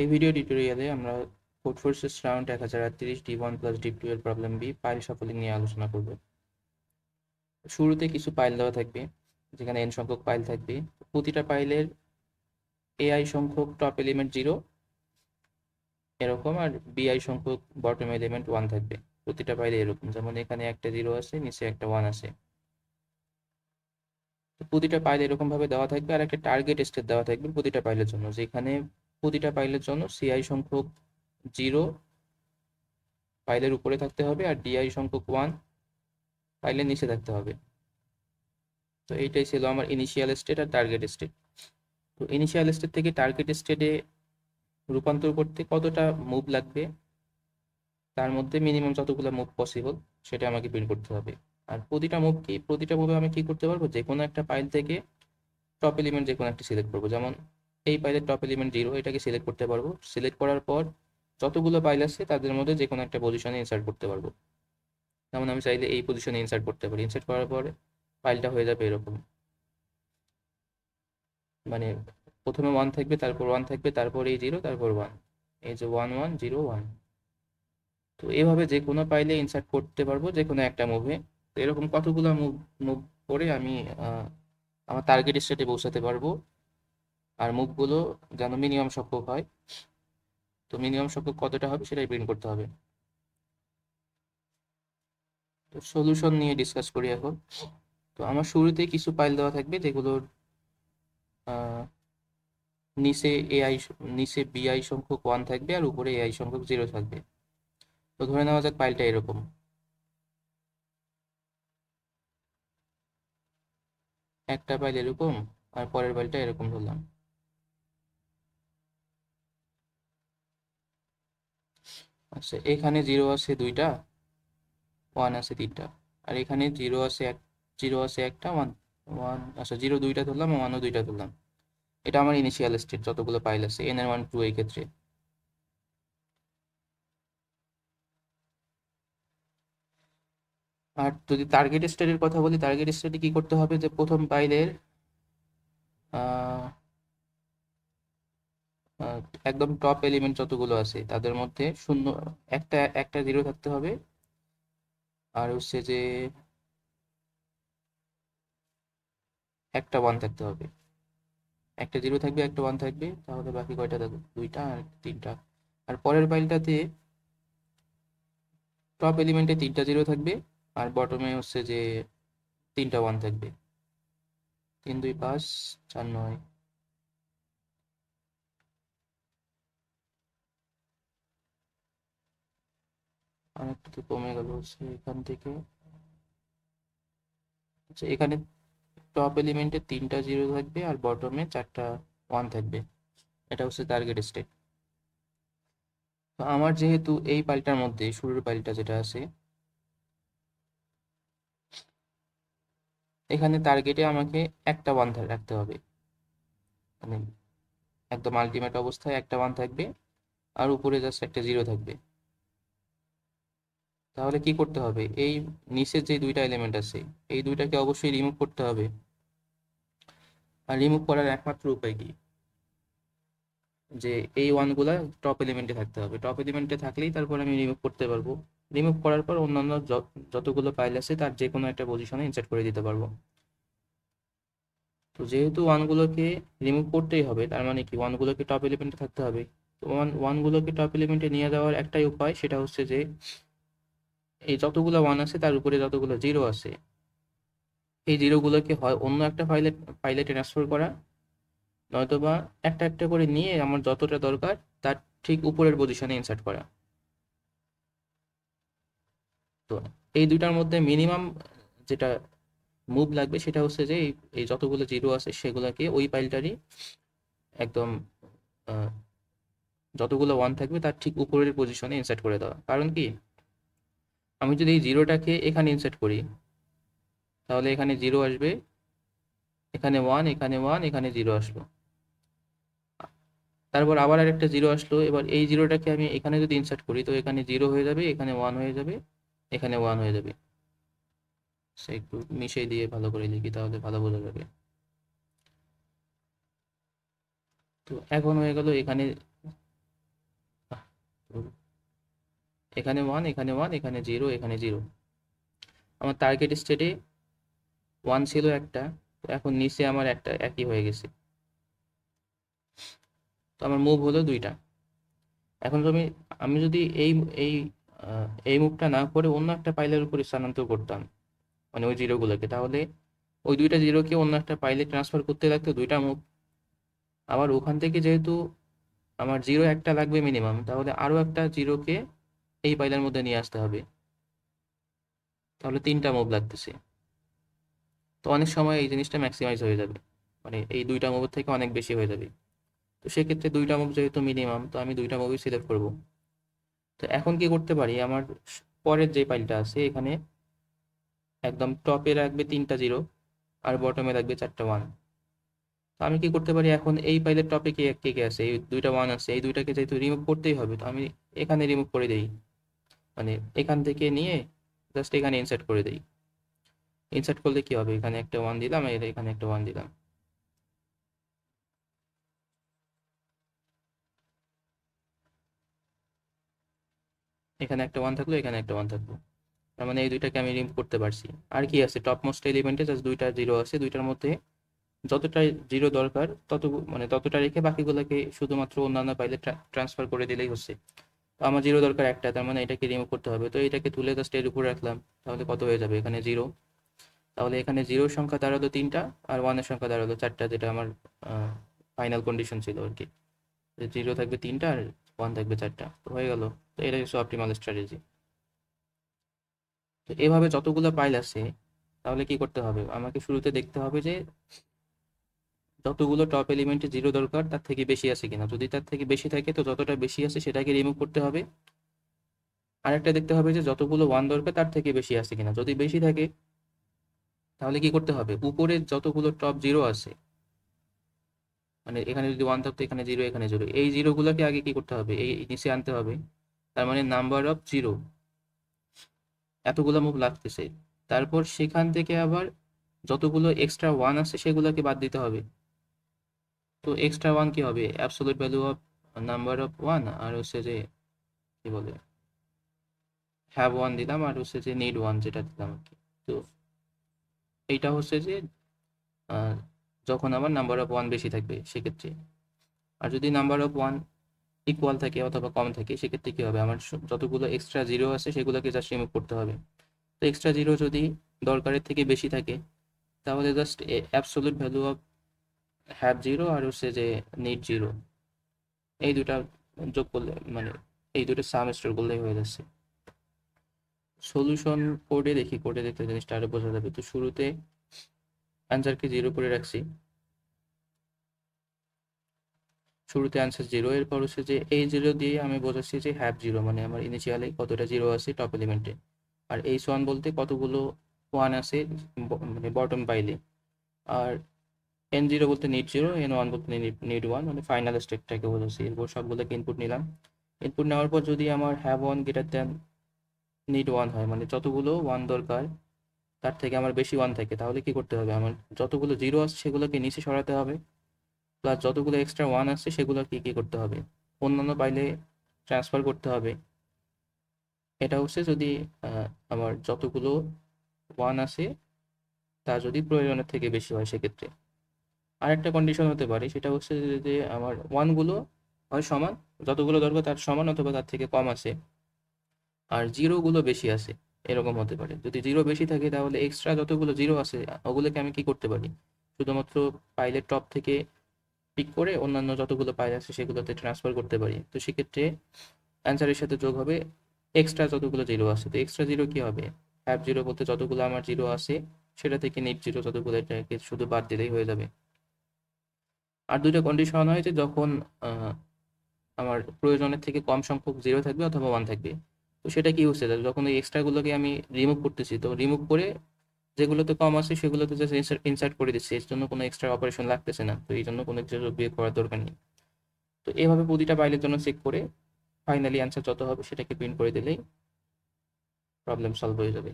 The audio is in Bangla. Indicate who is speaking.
Speaker 1: এই ভিডিও টিউটোরিয়ালে আমরা code forces round 1038 D1 plus D2 এর প্রবলেম বি পাইল শাফলিং নিয়ে আলোচনা করব। শুরুতে কিছু পাইল দেওয়া থাকবে, যেখানে n সংখ্যক পাইল থাকবে। প্রতিটা পাইলের ai সংখ্যক টপ এলিমেন্ট 0 এরকম, আর bi সংখ্যক বটম এলিমেন্ট 1 থাকবে। প্রতিটা পাইলে এরকম, যেমন এখানে একটা 0 আছে, নিচে একটা 1 আছে। তো প্রতিটা পাইল এরকম ভাবে দেওয়া থাকবে, আর একটা টার্গেট স্টেট দেওয়া থাকবে প্রতিটা পাইলের জন্য, যেখানে প্রতিটা পাইলের জন্য ci সংখ্যক 0 পাইলের উপরে থাকতে হবে, আর ডিআই সংখ্যক 1 পাইলের নিচে থাকতে হবে। তো এইটাই ছিল আমার ইনিশিয়াল স্টেট আর টার্গেট স্টেট। তো ইনিশিয়াল স্টেট থেকে টার্গেট স্টেটে রূপান্তর করতে কতটা মুভ লাগবে, তার মধ্যে মিনিমাম যতগুলো মুভ পসিবল সেটা আমাকে প্রিন্ট করতে হবে। আর প্রতিটা মুভে আমি কি করতে পারবো, যে কোনো একটা পাইল থেকে টপ এলিমেন্ট যে কোনো একটা সিলেক্ট করবো। যেমন এই পাইলের টপ এলিমেন্ট 0, এটাকে সিলেক্ট করতে পারবো। সিলেক্ট করার পর যতগুলো পাইল আছে তাদের মধ্যে যে কোনো একটা পজিশনে ইনসার্ট করতে পারবো। যেমন আমি চাইলে এই পজিশনে ইনসার্ট করতে পারি। ইনসার্ট করার পরে ফাইলটা হয়ে যাবে এরকম, মানে প্রথমে 1 থাকবে, তারপর 1 থাকবে, তারপর এই 0, তারপর 1, এই যে 1 1 0 1। তো এভাবে যে কোনো পাইলে ইনসার্ট করতে পারবো যে কোনো একটা মুভে। তো এরকম কতগুলো মুভ মুভ করে আমি আমার টার্গেট স্টেটে পৌঁছাতে পারবো। আর মুভগুলো যেন মিনিমাম সংখ্যক হয়। তো মিনিমাম সংখ্যক কতটা হবে সেটাই প্রিন্ট করতে হবে। তো সলিউশন নিয়ে ডিসকাস করি এখন। তো আমার শুরুতেই কিছু পাইল দেওয়া থাকবে, যেগুলোর নিচে এআই নিচে বিআই সংখ্যক 1 থাকবে, আর উপরে এআই সংখ্যক 0 থাকবে। তো ধরে নেওয়া যাক পাইলটা এরকম, একটা পাইল এরকম আর পরের পাইলটা এরকম ধরলাম। আচ্ছা, এখানে 0 আছে 2টা, 1 আছে 3টা, আর এখানে 0 আছে একটা, 1 1, আচ্ছা 0 2টা ধরলাম, 1 ও 2টা ধরলাম। এটা আমার ইনিশিয়াল স্টেট, যতগুলো পাইল আছে n এর 1 2 এই ক্ষেত্রে। আর যদি টার্গেট স্টেটের কথা বলি, টার্গেট স্টেটে কি করতে হবে, যে প্রথম পাইলের আহ আহ, একদম টপ এলিমেন্ট যতগুলো আছে তাদের মধ্যে শূন্য, একটা একটা 0 থাকতে হবে। আর হচ্ছে যে একটা 1 থাকতে হবে। একটা 0 থাকবে, একটা 1 থাকবে, তাহলে বাকি কয়টা থাকবে, 2টা আর 3টা। আর পরের পাইলটাতে টপ এলিমেন্টে 3টা 0 থাকবে, আর বটমে হচ্ছে যে 3টা 1 থাকবে। 3 2 5 4 9। আর একটা তো কমে গেল হচ্ছে এখান থেকে। আচ্ছা, এখানে টপ এলিমেন্টে 3টা 0 থাকবে, আর বটমে 4টা 1 থাকবে। এটা হচ্ছে টার্গেট স্টেট। তো আমার যেহেতু এই পাইলটার মধ্যে শুরুর পাইলটা যেটা আছে, এখানে টার্গেটে আমাকে একটা 1 রাখতে হবে। মানে একদম আলটিমেট অবস্থায় একটা 1 থাকবে, আর উপরে জাস্ট একটা 0 থাকবে। তাহলে কি করতে হবে, এই নিচের যে 2টা এলিমেন্ট আছে এই 2টাকে অবশ্যই রিমুভ করতে হবে। আর রিমুভ করার একমাত্র উপায় কি, যে এই ওয়ানগুলা টপ এলিমেন্টে থাকতে হবে। টপ এলিমেন্টে থাকলেই তারপর আমি রিমুভ করতে পারবো। রিমুভ করার পর অন্যান্য যতগুলো ফাইল আছে তার যে কোনো একটা পজিশনে ইনসার্ট করে দিতে পারবো। তো যেহেতু ওয়ানগুলোকে রিমুভ করতেই হবে, তার মানে কি ওয়ানগুলোকে টপ এলিমেন্টে থাকতে হবে। তো ওয়ানগুলোকে টপ এলিমেন্টে নিয়ে যাওয়ার একটাই উপায়, সেটা হচ্ছে যে এই যতগুলো 1 আছে তার উপরে যতগুলো 0 আছে, এই জিরোগুলোকে হয় অন্য একটা ফাইলে ট্রান্সফার করা, নয়তোবা একটা একটা করে নিয়ে আমার যতটা দরকার তার ঠিক উপরের পজিশনে ইনসার্ট করা। তো এই দুইটার মধ্যে মিনিমাম যেটা মুভ লাগবে সেটা হচ্ছে যে এই যতগুলো 0 আছে সেগুলোকে ওই ফাইলটারই একদম আহ, যতগুলো 1 থাকবে তার ঠিক উপরের পজিশনে ইনসার্ট করে দেওয়া। কারণ কি, আমি যদি এই 0টাকে এখানে ইনসার্ট করি, তাহলে এখানে 0 আসবে, এখানে 1, এখানে 1, এখানে 0 আসলো, তারপর আবার আরেকটা 0 আসলো। এবার এই 0টাকে আমি এখানে যদি ইনসার্ট করি, তো এখানে 0 হয়ে যাবে, এখানে 1 হয়ে যাবে, এখানে 1 হয়ে যাবে। সে একটু মিশিয়ে দিয়ে ভালো করে লিখি, তাহলে ভালো বোঝা যাবে। তো এখন হয়ে গেল এখানে এখানে 1, এখানে 1, এখানে 0, এখানে 0। আমার টার্গেট স্টেটে 1 ছিল একটা, এখন নিচে আমার একটা একই হয়ে গেছে। তো আমার মুভ হলো দুইটা। এখন আমি আমি যদি এই এই এই মুভটা না করে অন্য একটা পাইলের উপর স্থানান্তর করতাম, মানে ওই জিরোগুলোকে, তাহলে ওই দুইটা জিরোকে অন্য একটা পাইলে ট্রান্সফার করতে লাগতো দুইটা মুভ। আবার ওখান থেকে যেহেতু আমার জিরো একটা লাগবে মিনিমাম, তাহলে আরো একটা জিরোকে এই পাইলের মধ্যে নিয়ে আসতে হবে, তাহলে তিনটা মুভ লাগতেছে। তো অনেক সময় এই জিনিসটা ম্যাক্সিমাইজ হয়ে যাবে, মানে এই দুইটা মুভের থেকে অনেক বেশি হয়ে যাবে। তো সেক্ষেত্রে দুইটা মুভ যেহেতু মিনিমাম, তো আমি দুইটা মুভই সিলেক্ট করব। তো এখন কি করতে পারি, আমার পরের যে পাইলটা আছে এখানে একদম টপে রাখবে তিনটা জিরো, আর বটমে রাখবে চারটা ওয়ান। তো আমি কি করতে পারি, এখন এই পাইলের টপে কে কে কে আছে, এই দুইটা ওয়ান আছে, এই দুইটাকে যেহেতু রিমুভ করতেই হবে, তো আমি এখানে রিমুভ করে দেই, মানে এখান থেকে নিয়ে জাস্ট এখানে ইনসার্ট করে দেই। ইনসার্ট করলে কি হবে, এখানে একটা ওয়ান দিলাম, আর এখানে একটা ওয়ান দিলাম। এখানে একটা ওয়ান থাকলো, এখানে একটা ওয়ান থাকলো, তার মানে এই দুইটাকে আমি রিমুভ করতে পারছি। আর কি আছে, টপ মোস্ট এলিমেন্টে জাস্ট দুইটা জিরো আছে, দুইটার মধ্যে যতটা জিরো দরকার তত, মানে ততটা রেখে বাকিগুলোকে শুধুমাত্র অন্যান্য পাইলে ট্রান্সফার করে দিলেই হচ্ছে। তো আমার জিরো দরকার একটা, তার মানে এটাকে রিমুভ করতে হবে। তো এটাকে তুলে জাস্ট এর উপরে রাখলাম, তাহলে কত হয়ে যাবে, এখানে জিরো। তাহলে এখানে জিরোর সংখ্যা দাঁড়ালো তিনটা, আর ওয়ানের সংখ্যা দাঁড়ালো চারটা, যেটা আমার ফাইনাল কন্ডিশন ছিল আর কি। জিরো থাকবে তিনটা আর ওয়ান থাকবে চারটা, তো হয়ে গেল। তো এটা হচ্ছে অপটিমাল স্ট্র্যাটেজি। তো এভাবে যতগুলো পাইল আছে, তাহলে কি করতে হবে, আমাকে শুরুতে দেখতে হবে যে যতগুলো টপ এলিমেন্টে জিরো দরকার তার থেকে বেশি আছে কিনা। যদি তার থেকে বেশি থাকে, তো যতটা বেশি আছে সেটাকে রিমুভ করতে হবে। আরেকটা দেখতে হবে যে যতগুলো ওয়ান দরকার তার থেকে বেশি আছে কিনা। যদি বেশি থাকে, তাহলে কি করতে হবে, উপরে যতগুলো টপ জিরো আছে, মানে এখানে যদি ওয়ান থাকতো, এখানে জিরো, এখানে জিরো, এই জিরো গুলোকে আগে কি করতে হবে, এই নিচে আনতে হবে। তার মানে নাম্বার অফ জিরো, এতগুলো মুভ লাগতেছে। তারপর সেখান থেকে আবার যতগুলো এক্সট্রা ওয়ান আছে সেগুলোকে বাদ দিতে হবে। তো এক্সট্রা ওয়ান কি হবে, absolute value of number of one, আর হচ্ছে যে কি বলে, হ্যাভ ওয়ান দিলাম, আর হচ্ছে যে নিড ওয়ান যেটা দিলাম আর কি। তো এইটা হচ্ছে যে আহ, যখন আমার নাম্বার অফ ওয়ান বেশি থাকবে সেক্ষেত্রে। আর যদি নাম্বার অফ ওয়ান ইকুয়াল থাকে অথবা কম থাকে, সেক্ষেত্রে কি হবে, আমার যতগুলো এক্সট্রা জিরো আছে সেগুলোকে জাস্ট রিমুভ করতে হবে। তো এক্সট্রা জিরো যদি দরকারের থেকে বেশি থাকে, তাহলে just absolute value of have zero আর হচ্ছে যে নিড জিরো, এই দুটা যোগ করলে, মানে এই দুটো সাম স্টোর করলেই হয়ে যাচ্ছে। সলিউশন কোডে দেখি, কোডে দেখতে জিনিসটা আরো বোঝা যাবে। তো শুরুতে অ্যান্সারকে জিরো করে রাখছি, শুরুতে অ্যান্সার জিরো, এরপর হচ্ছে যে এই জিরো দিয়ে আমি বোঝাচ্ছি যে হ্যাভ জিরো, মানে আমার ইনিশিয়ালি কতটা জিরো আছে টপ এলিমেন্টে। আর এইচ ওয়ান বলতে কতগুলো ওয়ান আছে মানে বটম পাইলে। আর এন জিরো বলতে নিড জিরো, এন ওয়ান বলতে নিড ওয়ান, মানে ফাইনাল স্টেটটাকে বোঝাচ্ছি। এরপর সবগুলোকে ইনপুট নিলাম। ইনপুট নেওয়ার পর যদি আমার have one greater than need one হয়, মানে যতগুলো ওয়ান দরকার তার থেকে আমার বেশি ওয়ান থাকে, তাহলে কি করতে হবে, আমার যতগুলো জিরো আছে সেগুলোকে নিচে সরাতে হবে, প্লাস যতগুলো এক্সট্রা ওয়ান আছে সেগুলো কি কি করতে হবে, অন্যান্য পাইলে ট্রান্সফার করতে হবে। এটা হচ্ছে যদি আমার যতগুলো ওয়ান আছে তা যদি প্রয়োজনের থেকে বেশি হয় সেক্ষেত্রে। আর একটা কন্ডিশন হতে পারে, সেটা হচ্ছে যে আমার ওয়ানগুলো হয় সমান, যতগুলো দরকার তার সমান অথবা তার থেকে কম আছে, আর জিরোগুলো বেশি আছে, এরকম হতে পারে। যদি জিরো বেশি থাকে, তাহলে এক্সট্রা যতগুলো জিরো আছে ওগুলোকে আমি কি করতে পারি, শুধুমাত্র পাইলের টপ থেকে পিক করে অন্যান্য যতগুলো পাইল আছে সেগুলোতে ট্রান্সফার করতে পারি। তো সেক্ষেত্রে অ্যান্সারের সাথে যোগ হবে এক্সট্রা যতগুলো জিরো আছে। তো এক্সট্রা জিরো কি হবে, হ্যাভ জিরো বলতে যতগুলো আমার জিরো আছে সেটা থেকে নিট জিরো যতগুলো, এটাকে শুধু বাদ দিলেই হয়ে যাবে। আর দুইটা কন্ডিশন হয় যে যখন আমার প্রয়োজনের থেকে কম সংখ্যক জিরো থাকবে অথবা ওয়ান থাকবে। তো সেটা কি হচ্ছে, যখন ওই এক্সট্রা গুলোকে আমি রিমুভ করতেছি, তো রিমুভ করে যেগুলোতে কম আছে সেগুলোতে জাস্ট ইনসার্ট করে দিচ্ছি, এর জন্য কোনো এক্সট্রা অপারেশন লাগতেছে না, তো এই জন্য কোনো কিছু বিয়ে করার দরকার নেই। তো এভাবে প্রতিটা ফাইলের জন্য চেক করে ফাইনালি অ্যান্সার যত হবে সেটাকে প্রিন্ট করে দিলেই প্রবলেম সলভ হয়ে যাবে।